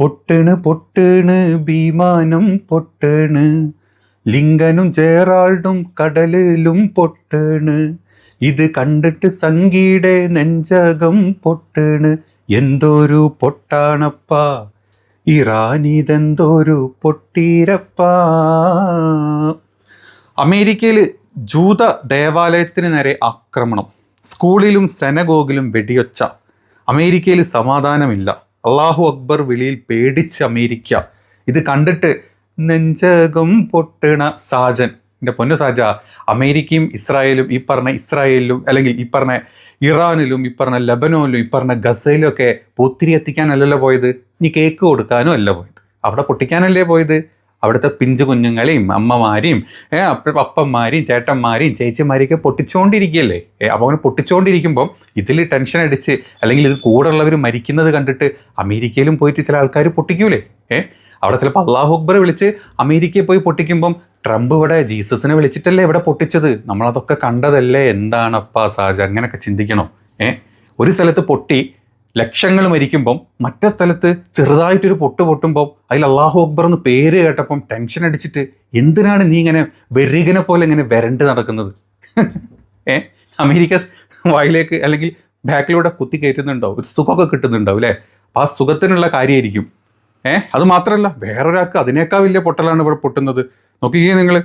പൊട്ടണ് പൊട്ടണ് വിമാനം പൊട്ടണ്, ലിങ്കനും ജെറാൾഡും കടലിലും പൊട്ടണ്, ഇത് കണ്ടിട്ട് സംഗീടെ നെഞ്ചകം പൊട്ടണ്. എന്തോരു പൊട്ടാണപ്പാ ഇറാനിതെന്തോരു പൊട്ടീരപ്പാ. അമേരിക്കയിൽ ജൂത ദേവാലയത്തിന് നേരെ ആക്രമണം, സ്കൂളിലും സെനഗോഗിലും വെടിയൊച്ച. അമേരിക്കയിൽ സമാധാനമില്ല. അള്ളാഹു അക്ബർ വിളിയിൽ പേടിച്ച് അമേരിക്ക. ഇത് കണ്ടിട്ട് നെഞ്ചകം പൊട്ടണ സാജൻ. എൻ്റെ പൊന്നു സാജ, അമേരിക്കയും ഇസ്രായേലും ഈ പറഞ്ഞ ഇസ്രായേലിലും അല്ലെങ്കിൽ ഈ പറഞ്ഞ ഇറാനിലും ഈ പറഞ്ഞ ലെബനോനിലും ഈ പറഞ്ഞ ഗസയിലും ഒക്കെ പൂത്തിരി എത്തിക്കാനല്ലല്ലോ പോയത്, ഇനി കേക്ക് കൊടുക്കാനും അല്ല പോയത്, അവിടെ പൊട്ടിക്കാനല്ലേ പോയത്. അവിടുത്തെ പിഞ്ചു കുഞ്ഞുങ്ങളെയും അമ്മമാരെയും അപ്പന്മാരെയും ചേട്ടന്മാരെയും ചേച്ചിമാരെയൊക്കെ പൊട്ടിച്ചുകൊണ്ടിരിക്കുകയല്ലേ. അപ്പോൾ അങ്ങനെ പൊട്ടിച്ചുകൊണ്ടിരിക്കുമ്പം ഇതിൽ ടെൻഷൻ അടിച്ച് അല്ലെങ്കിൽ ഇത് കൂടെ ഉള്ളവർ മരിക്കുന്നത് കണ്ടിട്ട് അമേരിക്കയിലും പോയിട്ട് ചില ആൾക്കാർ പൊട്ടിക്കൂലേ. അവിടെ ചിലപ്പോൾ അള്ളാഹു അക്ബർ വിളിച്ച് അമേരിക്കയിൽ പോയി പൊട്ടിക്കുമ്പം ട്രംപ് ഇവിടെ ജീസസിനെ വിളിച്ചിട്ടല്ലേ ഇവിടെ പൊട്ടിച്ചത്. നമ്മളതൊക്കെ കണ്ടതല്ലേ. എന്താണപ്പാ സാജ, അങ്ങനെയൊക്കെ ചിന്തിക്കണോ? ഒരു സ്ഥലത്ത് പൊട്ടി ലക്ഷങ്ങൾ മരിക്കുമ്പം മറ്റേ സ്ഥലത്ത് ചെറുതായിട്ടൊരു പൊട്ടുമ്പോൾ അതിൽ അള്ളാഹു അക്ബർ എന്ന് പേര് കേട്ടപ്പം ടെൻഷൻ അടിച്ചിട്ട് എന്തിനാണ് നീ ഇങ്ങനെ വെറികനെ പോലെ ഇങ്ങനെ വരണ്ട് നടക്കുന്നത്? അമേരിക്ക വായിലേക്ക് അല്ലെങ്കിൽ ബാക്കിലൂടെ കുത്തി കയറ്റുന്നുണ്ടോ, ഒരു സുഖമൊക്കെ കിട്ടുന്നുണ്ടാവും അല്ലേ. ആ സുഖത്തിനുള്ള കാര്യമായിരിക്കും. അത് മാത്രമല്ല, വേറൊരാൾക്ക് അതിനേക്കാൾ വലിയ പൊട്ടലാണ് ഇവിടെ പൊട്ടുന്നത്. നോക്കിയേ നിങ്ങൾ,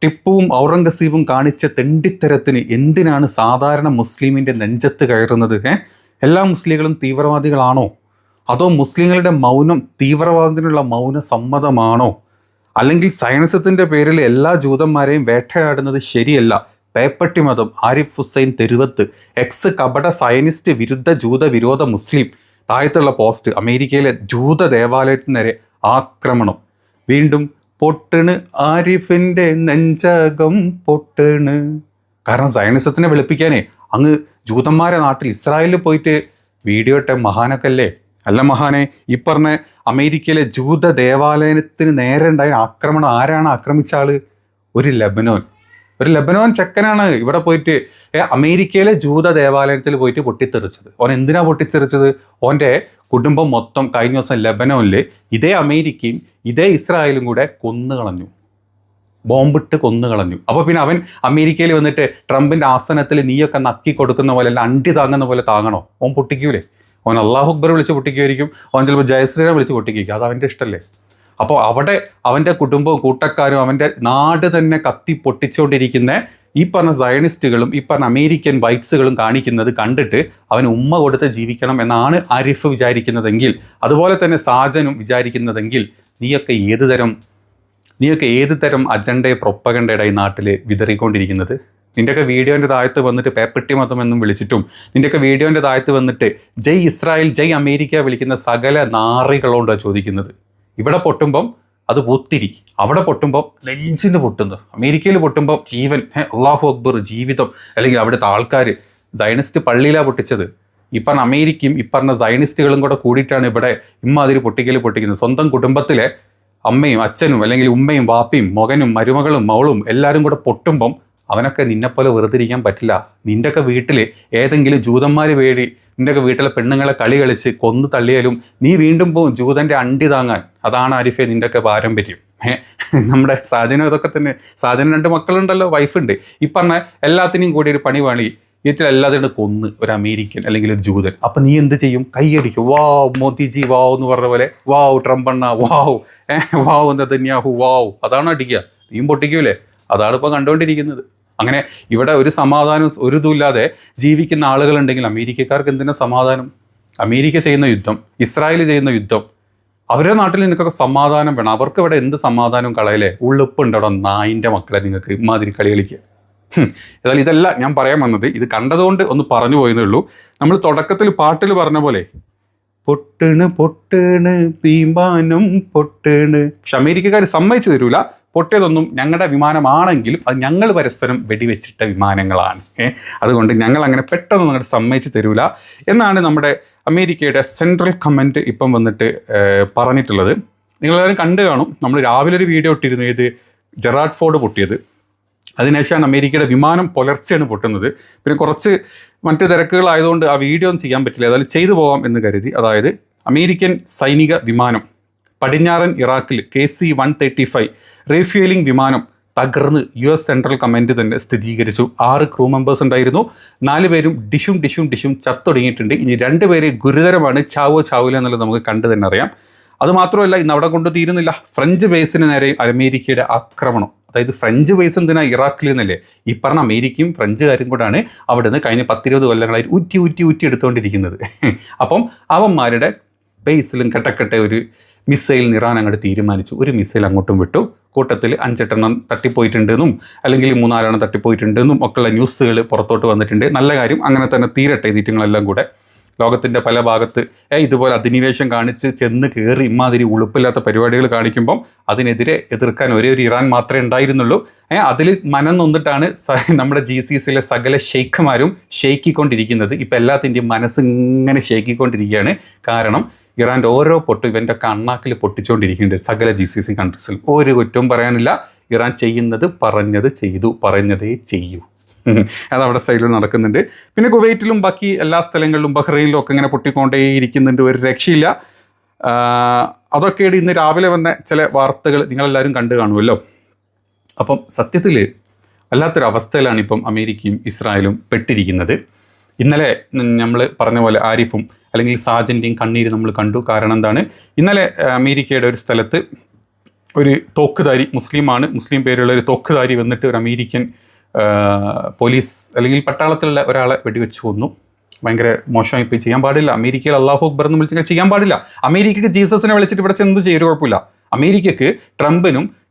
ടിപ്പുവും ഔറംഗസീബും കാണിച്ച തെണ്ടിത്തരത്തിന് എന്തിനാണ് സാധാരണ മുസ്ലിമിൻ്റെ നെഞ്ചത്ത് കയറുന്നത്? എല്ലാ മുസ്ലിങ്ങളും തീവ്രവാദികളാണോ? അതോ മുസ്ലിങ്ങളുടെ മൗനം തീവ്രവാദത്തിനുള്ള മൗന സമ്മതമാണോ? അല്ലെങ്കിൽ സയൻസത്തിൻ്റെ പേരിൽ എല്ലാ ജൂതന്മാരെയും വേട്ടയാടുന്നത് ശരിയല്ല. പേപ്പട്ടി മതം, ആരിഫ് ഹുസൈൻ തെരുവത്ത്, എക്സ് കപട സയനിസ്റ്റ് വിരുദ്ധ ജൂത വിരോധ മുസ്ലിം. താഴത്തുള്ള പോസ്റ്റ്, അമേരിക്കയിലെ ജൂത ദേവാലയത്തിന് നേരെ ആക്രമണം. വീണ്ടും പൊട്ടണ് ആരിഫിൻ്റെ നെഞ്ചകം പൊട്ടണ്. കാരണം സയനിസത്തിനെ വെളുപ്പിക്കാനേ അങ്ങ് ജൂതന്മാരെ നാട്ടിൽ ഇസ്രായേലിൽ പോയിട്ട് വീഡിയോ ഇട്ട മഹാനൊക്കെ അല്ലേ. അല്ല മഹാനെ, ഈ പറഞ്ഞ അമേരിക്കയിലെ ജൂത ദേവാലയത്തിന് നേരെ ഉണ്ടായ ആക്രമണം ആരാണ് ആക്രമിച്ച ആള്? ഒരു ലെബനോൻ ചെക്കനാണ് ഇവിടെ പോയിട്ട് അമേരിക്കയിലെ ജൂത ദേവാലയത്തിൽ പോയിട്ട് പൊട്ടിത്തെറിച്ചത്. ഓൻ എന്തിനാ പൊട്ടിത്തെറിച്ചത്? ഓൻ്റെ കുടുംബം മൊത്തം കഴിഞ്ഞ ദിവസം ലെബനോനിൽ ഇതേ അമേരിക്കയും ഇതേ ഇസ്രായേലും കൂടെ കൊന്നുകളഞ്ഞു, ബോംബിട്ട് കൊന്നുകളഞ്ഞു. അപ്പോൾ പിന്നെ അവൻ അമേരിക്കയിൽ വന്നിട്ട് ട്രംപിൻ്റെ ആസനത്തിൽ നീയൊക്കെ നക്കി കൊടുക്കുന്ന പോലെ അല്ല അണ്ടി താങ്ങുന്ന പോലെ താങ്ങണോ? ഓൻ പൊട്ടിക്കൂലേ? ഓൻ അള്ളാഹു അക്ബർ വിളിച്ച് പൊട്ടിക്കുമായിരിക്കും, ഓൻ ചിലപ്പോൾ ജയശ്രീരാം വിളിച്ച് പൊട്ടിക്കും. അത് അവൻ്റെ ഇഷ്ടമല്ലേ. അപ്പോൾ അവിടെ അവൻ്റെ കുടുംബവും കൂട്ടക്കാരും അവൻ്റെ നാട് തന്നെ കത്തി പൊട്ടിച്ചുകൊണ്ടിരിക്കുന്ന ഈ പറഞ്ഞ സയനിസ്റ്റുകളും ഈ പറഞ്ഞ അമേരിക്കൻ വൈറ്റ്സുകളും കാണിക്കുന്നത് കണ്ടിട്ട് അവന് ഉമ്മ കൊടുത്ത് ജീവിക്കണം എന്നാണ് ആരിഫ് വിചാരിക്കുന്നതെങ്കിൽ, അതുപോലെ തന്നെ സാജനും വിചാരിക്കുന്നതെങ്കിൽ, നീയൊക്കെ ഏത് തരം അജണ്ടയെ പ്രൊപ്പഗണ്ടയുടെ ഈ നാട്ടിൽ വിതറിക്കൊണ്ടിരിക്കുന്നത്? നിൻ്റെയൊക്കെ വീഡിയോൻ്റെ താഴത്ത് വന്നിട്ട് പേപ്പട്ടി മതം എന്നും വിളിച്ചിട്ടും നിൻ്റെയൊക്കെ വീഡിയോൻ്റെ താഴത്ത് വന്നിട്ട് ജയ് ഇസ്രായേൽ ജയ് അമേരിക്ക വിളിക്കുന്ന സകല നാറികളോണ്ടാണ് ചോദിക്കുന്നത്. ഇവിടെ പൊട്ടുമ്പം അത് പൂത്തിരി, അവിടെ പൊട്ടുമ്പോൾ നെഞ്ചിന് പൊട്ടുന്നു. അമേരിക്കയിൽ പൊട്ടുമ്പോൾ ജീവൻ, അള്ളാഹു അക്ബർ, ജീവിതം. അല്ലെങ്കിൽ അവിടുത്തെ ആൾക്കാർ സയനിസ്റ്റ് പള്ളിയിലാണ് പൊട്ടിച്ചത്. ഈ പറഞ്ഞ അമേരിക്കയും ഈ പറഞ്ഞ സയനിസ്റ്റുകളും കൂടെ കൂടിയിട്ടാണ് ഇവിടെ ഇമ്മാതിരി പൊട്ടിക്കുന്നത്. സ്വന്തം കുടുംബത്തിലെ അമ്മയും അച്ഛനും അല്ലെങ്കിൽ ഉമ്മയും വാപ്പയും മകനും മരുമകളും മകളും എല്ലാവരും കൂടെ പൊട്ടുമ്പം അവനൊക്കെ നിന്നെപ്പോലെ വെറുതെ ഇരിക്കാൻ പറ്റില്ല. നിൻ്റെയൊക്കെ വീട്ടിൽ ഏതെങ്കിലും ജൂതന്മാർ വേടി നിൻ്റെയൊക്കെ വീട്ടിലെ പെണ്ണുങ്ങളെ കളി കളിച്ച് കൊന്നു തള്ളിയാലും നീ വീണ്ടും പോവും ജൂതൻ്റെ അണ്ടി താങ്ങാൻ. അതാണ് ആരിഫെ നിൻ്റെയൊക്കെ പാരമ്പര്യം. നമ്മുടെ സാജനും ഇതൊക്കെ തന്നെ. സാജന് 2 മക്കളുണ്ടല്ലോ, വൈഫുണ്ട്. ഈ പറഞ്ഞ എല്ലാത്തിനെയും കൂടി ഒരു പണി പണി ഏറ്റവും എല്ലാത്തിനും കൊന്ന് ഒരു അമേരിക്കൻ അല്ലെങ്കിൽ ഒരു ജൂതൻ. അപ്പം നീ എന്ത് ചെയ്യും? കൈയടിക്കും. വാവ് മോദിജി വാവ് എന്ന് പറഞ്ഞ പോലെ, വാവ് ട്രംപണ്ണ വാവ്, വാവ് എന്താ നെതന്യാഹു വാവ്. അതാണ് അടിക്കുക. നീയും പൊട്ടിക്കൂലേ? അതാണ് ഇപ്പോൾ കണ്ടുകൊണ്ടിരിക്കുന്നത്. അങ്ങനെ ഇവിടെ ഒരു സമാധാനം ഒരു ഇതുമില്ലാതെ ജീവിക്കുന്ന ആളുകളുണ്ടെങ്കിൽ അമേരിക്കക്കാർക്ക് എന്തിനാ സമാധാനം? അമേരിക്ക ചെയ്യുന്ന യുദ്ധം, ഇസ്രായേൽ ചെയ്യുന്ന യുദ്ധം, അവരുടെ നാട്ടിൽ നിനക്കൊക്കെ സമാധാനം വേണം. അവർക്ക് ഇവിടെ എന്ത് സമാധാനവും കളയലേ? ഉള്ളിപ്പുണ്ടോ നായിൻ്റെ മക്കളെ നിങ്ങൾക്ക് ഇമാതിരി കളി കളിക്കുക. ഏതായാലും ഇതല്ല ഞാൻ പറയാൻ വന്നത്. ഇത് കണ്ടതുകൊണ്ട് ഒന്ന് പറഞ്ഞു പോയെന്നേ ഉള്ളൂ. നമ്മൾ തുടക്കത്തിൽ പാട്ടിൽ പറഞ്ഞ പോലെ പൊട്ടണ് പൊട്ടണ് വിമാനം പൊട്ടണ്. പക്ഷെ അമേരിക്കക്കാർ സമ്മതിച്ചു തരൂല. പൊട്ടിയതൊന്നും ഞങ്ങളുടെ വിമാനമാണെങ്കിലും അത് ഞങ്ങൾ പരസ്പരം വെടിവെച്ചിട്ട വിമാനങ്ങളാണ്. അതുകൊണ്ട് ഞങ്ങൾ അങ്ങനെ പെട്ടെന്ന് അങ്ങോട്ട് സമ്മതിച്ച് തരൂല എന്നാണ് നമ്മുടെ അമേരിക്കയുടെ സെൻട്രൽ കമാൻഡ് ഇപ്പം വന്നിട്ട് പറഞ്ഞിട്ടുള്ളത്. നിങ്ങളെല്ലാവരും കണ്ടു കാണും. നമ്മൾ രാവിലെ ഒരു വീഡിയോ ഇട്ടിരുന്നു, ഇത് ജെറാഡ് ഫോർഡ് പൊട്ടിയത്. അതിനുശേഷമാണ് അമേരിക്കയുടെ വിമാനം പുലർച്ചെയാണ് പൊട്ടുന്നത്. പിന്നെ കുറച്ച് മറ്റ് തിരക്കുകളായതുകൊണ്ട് ആ വീഡിയോ ഒന്നും ചെയ്യാൻ പറ്റില്ല. ഏതായാലും ചെയ്തു പോകാം എന്ന് കരുതി. അതായത് അമേരിക്കൻ സൈനിക വിമാനം പടിഞ്ഞാറൻ ഇറാഖിൽ KC-135 റീഫ്യൂലിംഗ് വിമാനം തകർന്ന് US സെൻട്രൽ കമാൻഡ് തന്നെ സ്ഥിരീകരിച്ചു. 6 ക്രൂ മെമ്പേഴ്സ് ഉണ്ടായിരുന്നു. 4 പേരും ഡിഷും ചത്തൊടുങ്ങിയിട്ടുണ്ട്. ഇനി 2 പേര് ഗുരുതരമാണ്. ചാവില്ല എന്നുള്ളത് നമുക്ക് കണ്ടു തന്നെ അറിയാം. അതുമാത്രമല്ല, ഇന്ന് അവിടെ കൊണ്ട് തീരുന്നില്ല. ഫ്രഞ്ച് ബേസിന് നേരെ അമേരിക്കയുടെ ആക്രമണം. അതായത് ഫ്രഞ്ച് ബേസ് എന്തിനാ ഇറാഖിൽ നിന്നല്ലേ? ഈ പറഞ്ഞ അമേരിക്കയും ഫ്രഞ്ചുകാരും കൂടാണ് അവിടെ നിന്ന് കഴിഞ്ഞ 10-20 കൊല്ലങ്ങളായി ഊറ്റി എടുത്തുകൊണ്ടിരിക്കുന്നത്. അപ്പം അവന്മാരുടെ ബേസിലും കെട്ടക്കട്ടെ ഒരു മിസൈൽ ഇറാൻ അങ്ങോട്ട് തീരുമാനിച്ചു. ഒരു മിസൈൽ അങ്ങോട്ടും വിട്ടു. കൂട്ടത്തിൽ 5-8 തട്ടിപ്പോയിട്ടുണ്ടെന്നും അല്ലെങ്കിൽ 3-4 തട്ടിപ്പോയിട്ടുണ്ടെന്നും ഒക്കെയുള്ള ന്യൂസുകൾ പുറത്തോട്ട് വന്നിട്ടുണ്ട്. നല്ല കാര്യം, അങ്ങനെ തന്നെ തീരട്ടെ തീറ്റങ്ങളെല്ലാം കൂടെ. ലോകത്തിൻ്റെ പല ഭാഗത്ത് ഇതുപോലെ അധിനിവേശം കാണിച്ച് ചെന്ന് കയറി ഇമാതിരി ഉളുപ്പില്ലാത്ത പരിപാടികൾ കാണിക്കുമ്പം അതിനെതിരെ എതിർക്കാൻ ഒരേ ഒരു ഇറാൻ മാത്രമേ ഉണ്ടായിരുന്നുള്ളൂ. അതിൽ മനം നൊന്നിട്ടാണ് നമ്മുടെ GCCയിലെ സകല ഷെയ്ഖുമാരും ഷെയ്ക്കിക്കൊണ്ടിരിക്കുന്നത്. ഇപ്പം എല്ലാത്തിൻ്റെയും മനസ്സിങ്ങനെ ഷെയ്ക്കിക്കൊണ്ടിരിക്കുകയാണ്. കാരണം ഇറാൻ്റെ ഓരോ പൊട്ടും ഇവൻ്റെ ഒക്കെ അണ്ണാക്കിൽ പൊട്ടിച്ചുകൊണ്ടിരിക്കുന്നുണ്ട് സകല GCC കൺട്രീസിൽ. ഒരു കുറ്റവും പറയാനില്ല. ഇറാൻ ചെയ്യുന്നത് പറഞ്ഞത് ചെയ്തു, പറഞ്ഞതേ ചെയ്യൂ. അതവിടെ സൈഡിൽ നടക്കുന്നുണ്ട്. പിന്നെ കുവൈറ്റിലും ബാക്കി എല്ലാ സ്ഥലങ്ങളിലും ബഹ്റൈനിലും ഒക്കെ ഇങ്ങനെ പൊട്ടിക്കൊണ്ടേയിരിക്കുന്നുണ്ട്. ഒരു രക്ഷയില്ല. അതൊക്കെയാണ് ഇന്ന് രാവിലെ വന്ന ചില വാർത്തകൾ നിങ്ങളെല്ലാവരും കണ്ടു കാണുമല്ലോ. അപ്പം സത്യത്തിൽ വല്ലാത്തൊരു അവസ്ഥയിലാണ് ഇപ്പം അമേരിക്കയും ഇസ്രായേലും പെട്ടിരിക്കുന്നത്. ഇന്നലെ നമ്മൾ പറഞ്ഞ പോലെ ആരിഫും അല്ലെങ്കിൽ സാജൻ്റെയും കണ്ണീര് നമ്മൾ കണ്ടു. കാരണം എന്താണ്? ഇന്നലെ അമേരിക്കയുടെ ഒരു സ്ഥലത്ത് ഒരു തോക്കുധാരി, മുസ്ലിമാണ്, മുസ്ലിം പേരുള്ള ഒരു തോക്കുധാരി വന്നിട്ട് ഒരു അമേരിക്കൻ പോലീസ് അല്ലെങ്കിൽ പട്ടാളത്തിലുള്ള ഒരാളെ വെടിവെച്ച് കൊന്നു. ഭയങ്കര മോശമായി പോയി. ചെയ്യാൻ പാടില്ല. അമേരിക്കയിൽ അല്ലാഹു അക്ബർ എന്ന് വിളിച്ചാൽ ചെയ്യാൻ പാടില്ല. അമേരിക്കക്ക് ജീസസിനെ വിളിച്ചിട്ട് ഇവിടെ ചെന്ന് ചെയ്യൊരു കുഴപ്പമില്ല. അമേരിക്കക്ക്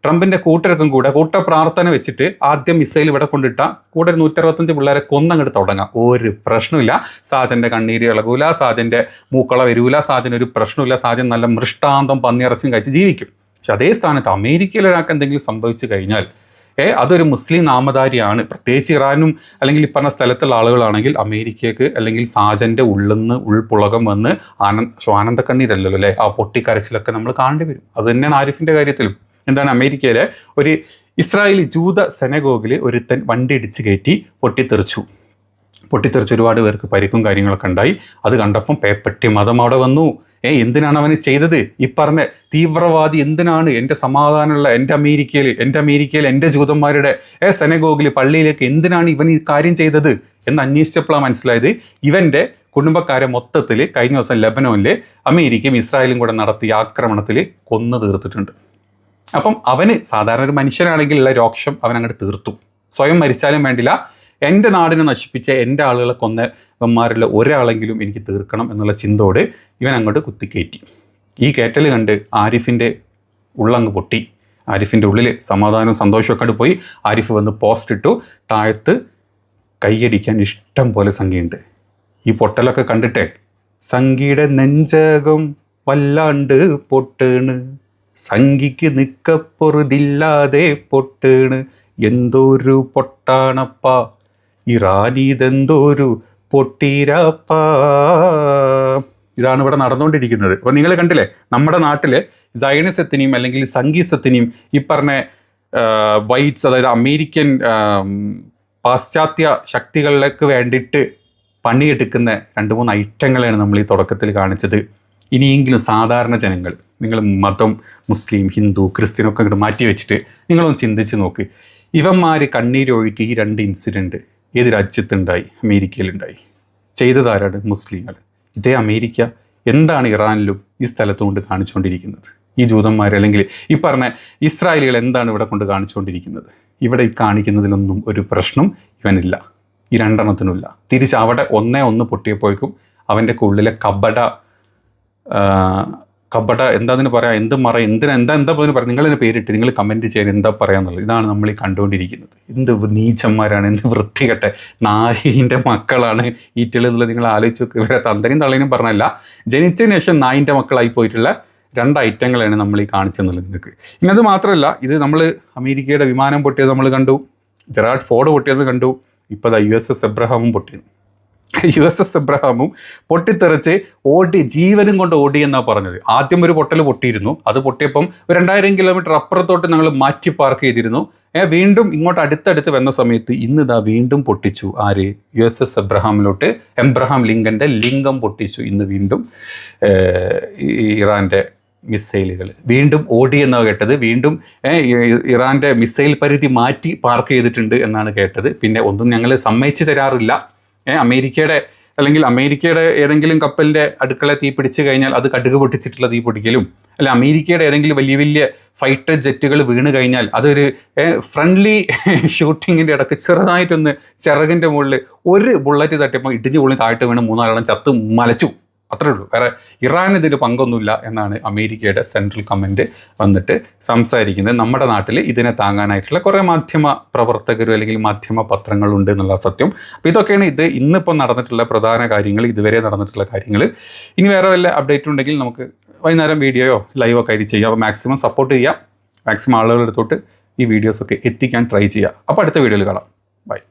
ട്രംപിൻ്റെ കൂട്ടർക്കും കൂടെ കൂട്ട പ്രാർത്ഥന വെച്ചിട്ട് ആദ്യം മിസൈൽ ഇവിടെ കൊണ്ടിട്ട കൂടെ 165 പിള്ളേരെ കൊന്നങ്ങോട്ട് തുടങ്ങാം. ഒരു പ്രശ്നമില്ല. സാജൻ്റെ കണ്ണീര് ഇളകൂല, സാജൻ്റെ മൂക്കള വരൂല, സാജന് ഒരു പ്രശ്നമില്ല. സാജൻ നല്ല മൃഷ്ടാന്തം പന്നിയിറച്ചും കഴിച്ച് ജീവിക്കും. പക്ഷെ അതേ സ്ഥാനത്ത് അമേരിക്കയിൽ ഒരാൾക്ക് എന്തെങ്കിലും സംഭവിച്ചു കഴിഞ്ഞാൽ അതൊരു മുസ്ലിം നാമധാരിയാണ്, പ്രത്യേകിച്ച് ഇറാനും അല്ലെങ്കിൽ ഈ പറഞ്ഞ സ്ഥലത്തുള്ള ആളുകളാണെങ്കിൽ അമേരിക്കക്ക് അല്ലെങ്കിൽ സാജൻ്റെ ഉള്ളിന്ന് ഉൾപ്പുളകം വന്ന് ആനന്ദ കണ്ണീരല്ലല്ലോ അല്ലേ, ആ പൊട്ടിക്കരച്ചിലൊക്കെ നമ്മൾ കാണേണ്ടി വരും. അത് തന്നെയാണ് ആരിഫിൻ്റെ കാര്യത്തിലും. എന്താണ്, അമേരിക്കയിലെ ഒരു ഇസ്രായേലി ജൂത സെനഗോഗിൽ ഒരുത്തൻ വണ്ടി ഇടിച്ച് കയറ്റി പൊട്ടിത്തെറിച്ച് ഒരുപാട് പേർക്ക് പരിക്കും കാര്യങ്ങളൊക്കെ ഉണ്ടായി. അത് കണ്ടപ്പം പേപ്പട്ടി മതം അവിടെ വന്നു. എന്തിനാണ് അവന് ചെയ്തത്? ഈ പറഞ്ഞ തീവ്രവാദി എന്തിനാണ് എൻ്റെ സമാധാനമുള്ള എൻ്റെ അമേരിക്കയിൽ എൻ്റെ ജൂതന്മാരുടെ സെനഗോഗിൽ പള്ളിയിലേക്ക് എന്തിനാണ് ഇവൻ ഈ കാര്യം ചെയ്തത് എന്ന് അന്വേഷിച്ചപ്പോഴാണ് മനസ്സിലായത് ഇവൻ്റെ കുടുംബക്കാരെ മൊത്തത്തിൽ കഴിഞ്ഞ ദിവസം ലെബനോനിൽ അമേരിക്കയും ഇസ്രായേലും കൂടെ നടത്തിയ ആക്രമണത്തിൽ കൊന്നു തീർത്തിട്ടുണ്ട്. അപ്പം അവന് സാധാരണ ഒരു മനുഷ്യനാണെങ്കിൽ ഉള്ള രോക്ഷം അവൻ അങ്ങോട്ട് തീർത്തു. സ്വയം മരിച്ചാലും വേണ്ടില്ല, എൻ്റെ നാടിനെ നശിപ്പിച്ച എൻ്റെ ആളുകളെ കൊന്നവന്മാരിൽ ഒരാളെങ്കിലും എനിക്ക് തീർക്കണം എന്നുള്ള ചിന്തയോട് ഇവൻ അങ്ങോട്ട് കുത്തിക്കയറ്റി. ഈ കയറ്റൽ കണ്ട് ആരിഫിൻ്റെ ഉള്ളങ്ങ് പൊട്ടി. ആരിഫിൻ്റെ ഉള്ളിൽ സമാധാനവും സന്തോഷമൊക്കെ അങ്ങോട്ട് പോയി. ആരിഫ് വന്ന് പോസ്റ്റ് ഇട്ടു. താഴത്ത് കൈയടിക്കാൻ ഇഷ്ടം പോലെ സംഖ്യയുണ്ട്. ഈ പൊട്ടലൊക്കെ കണ്ടിട്ടേ സംഖ്യയുടെ നെഞ്ചകം വല്ലാണ്ട് പൊട്ടേണ്, സംഖ്യക്ക് നിക്കപ്പൊറുതില്ലാതെ പൊട്ടേണ്, എന്തോരു പൊട്ടാണപ്പ ഇറാനിതെന്തോരു പൊട്ടീരാപ്പ. ഇതാണ് ഇവിടെ നടന്നുകൊണ്ടിരിക്കുന്നത്. അപ്പോൾ നിങ്ങൾ കണ്ടില്ലേ, നമ്മുടെ നാട്ടിൽ സയണിസത്തിനെയും അല്ലെങ്കിൽ സംഗീസത്തിനെയും ഈ പറഞ്ഞ വൈറ്റ്സ്, അതായത് അമേരിക്കൻ പാശ്ചാത്യ ശക്തികളിലേക്ക് വേണ്ടിയിട്ട് പണിയെടുക്കുന്ന 2-3 ഐറ്റങ്ങളാണ് നമ്മൾ ഈ തുടക്കത്തിൽ കാണിച്ചത്. ഇനിയെങ്കിലും സാധാരണ ജനങ്ങൾ, നിങ്ങൾ മതം മുസ്ലിം ഹിന്ദു ക്രിസ്ത്യനൊക്കെ അങ്ങോട്ട് മാറ്റി വെച്ചിട്ട് നിങ്ങളൊന്ന് ചിന്തിച്ച് നോക്ക്. ഇവന്മാർ കണ്ണീരൊഴുക്കി ഈ 2 ഇൻസിഡൻറ്റ് ഏത് രാജ്യത്തുണ്ടായി? അമേരിക്കയിലുണ്ടായി. ചെയ്തതാരാണ്? മുസ്ലിങ്ങൾ. ഇതേ അമേരിക്ക എന്താണ് ഇറാനിലും ഈ സ്ഥലത്തും കൊണ്ട് കാണിച്ചുകൊണ്ടിരിക്കുന്നത്? ഈ ജൂതന്മാർ അല്ലെങ്കിൽ ഈ പറഞ്ഞ ഇസ്രായേലികൾ എന്താണ് ഇവിടെ കൊണ്ട് കാണിച്ചുകൊണ്ടിരിക്കുന്നത്? ഇവിടെ ഈ കാണിക്കുന്നതിലൊന്നും ഒരു പ്രശ്നം ഇവനില്ല, ഈ 2 തിരിച്ച് അവിടെ 1 പൊട്ടിയപ്പോഴേക്കും അവൻ്റെ ഉള്ളിലെ കബഡ എന്താതിന് പറയാം, എന്താ പറയാം, നിങ്ങളതിന് പേരിട്ട് നിങ്ങൾ കമൻറ്റ് ചെയ്യാൻ എന്താ പറയാന്നുള്ളത്. ഇതാണ് നമ്മൾ ഈ കണ്ടുകൊണ്ടിരിക്കുന്നത്. എന്ത് നീച്ചന്മാരാണ്, എന്ത് വൃത്തികെട്ട നായിൻ്റെ മക്കളാണ് ഈറ്റൽ എന്നുള്ളത് നിങ്ങൾ ആലോചിച്ച് നോക്ക്. ഇവരെ തന്തനും തള്ളനും പറഞ്ഞല്ല, ജനിച്ചതിന് ശേഷം നായിൻ്റെ മക്കളായി പോയിട്ടുള്ള 2 ഐറ്റങ്ങളാണ് നമ്മൾ ഈ കാണിച്ചെന്നുള്ളത് നിങ്ങൾക്ക്. ഇനി അത് മാത്രമല്ല, ഇത് നമ്മൾ അമേരിക്കയുടെ വിമാനം പൊട്ടിയത് നമ്മൾ കണ്ടു, ജെറാഡ് ഫോർഡ് പൊട്ടിയത് കണ്ടു, ഇപ്പോൾ USS എബ്രഹാമും പൊട്ടിയത്. USS എബ്രഹാമും പൊട്ടിത്തെറിച്ച് ജീവനും കൊണ്ട് ഓടി എന്നാണ് പറഞ്ഞത്. ആദ്യം ഒരു പൊട്ടൽ പൊട്ടിയിരുന്നു. അത് പൊട്ടിയപ്പം 2000 കിലോമീറ്റർ അപ്പുറത്തോട്ട് ഞങ്ങൾ മാറ്റി പാർക്ക് ചെയ്തിരുന്നു. വീണ്ടും ഇങ്ങോട്ട് അടുത്തടുത്ത് വന്ന സമയത്ത് ഇന്നിതാ വീണ്ടും പൊട്ടിച്ചു. ആര്? USS എബ്രഹാമിലോട്ട് എബ്രഹാം ലിങ്കൻ്റെ ലിംഗം പൊട്ടിച്ചു. ഇന്ന് വീണ്ടും ഇറാൻ്റെ മിസൈലുകൾ വീണ്ടും ഓടി എന്നാണ് കേട്ടത്. വീണ്ടും ഇറാൻ്റെ മിസൈൽ പരിധി മാറ്റി പാർക്ക് ചെയ്തിട്ടുണ്ട് എന്നാണ് കേട്ടത്. പിന്നെ ഒന്നും ഞങ്ങൾ സമ്മതിച്ചു തരാറില്ല. അമേരിക്കയുടെ ഏതെങ്കിലും കപ്പലിൻ്റെ അടുക്കള തീ പിടിച്ചു കഴിഞ്ഞാൽ അത് കടുക് പൊട്ടിച്ചിട്ടുള്ള തീ പൊട്ടിക്കലും, അല്ല അമേരിക്കയുടെ ഏതെങ്കിലും വലിയ വലിയ ഫൈറ്റർ ജെറ്റുകൾ വീണ് കഴിഞ്ഞാൽ അതൊരു ഫ്രണ്ട്ലി ഷൂട്ടിങ്ങിൻ്റെ ഇടയ്ക്ക് ചെറുതായിട്ടൊന്ന് ചിറകിൻ്റെ മുകളിൽ ഒരു ബുള്ളറ്റ് തട്ടിയപ്പോൾ ഇടിഞ്ഞു പൊള്ളി താഴ്ത്ത് വീണ് 3-4 ചത്ത് മലച്ചു. അത്രേ ഉള്ളൂ. വേറെ ഇറാൻ ഇതിൽ പങ്കൊന്നുമില്ല എന്നാണ് അമേരിക്കയുടെ സെൻട്രൽ കമാൻഡ് വന്നിട്ട് സംസാരിക്കുന്നത്. നമ്മുടെ നാട്ടിൽ ഇതിനെ താങ്ങാനായിട്ടുള്ള കുറേ മാധ്യമ പ്രവർത്തകരും അല്ലെങ്കിൽ മാധ്യമ പത്രങ്ങളുണ്ട് എന്നുള്ള സത്യം. അപ്പോൾ ഇതൊക്കെയാണ് ഇന്നിപ്പോൾ നടന്നിട്ടുള്ള പ്രധാന കാര്യങ്ങൾ, ഇതുവരെ നടന്നിട്ടുള്ള കാര്യങ്ങൾ. ഇനി വേറെ വല്ല അപ്ഡേറ്റ് ഉണ്ടെങ്കിൽ നമുക്ക് വൈകുന്നേരം വീഡിയോയോ ലൈവോ ഒക്കെ ചെയ്യാം. അപ്പോൾ മാക്സിമം സപ്പോർട്ട് ചെയ്യാം. മാക്സിമം ആളുകളുടെ അടുത്തോട്ട് ഈ വീഡിയോസൊക്കെ എത്തിക്കാൻ ട്രൈ ചെയ്യുക. അപ്പോൾ അടുത്ത വീഡിയോയിൽ കാണാം. ബൈ.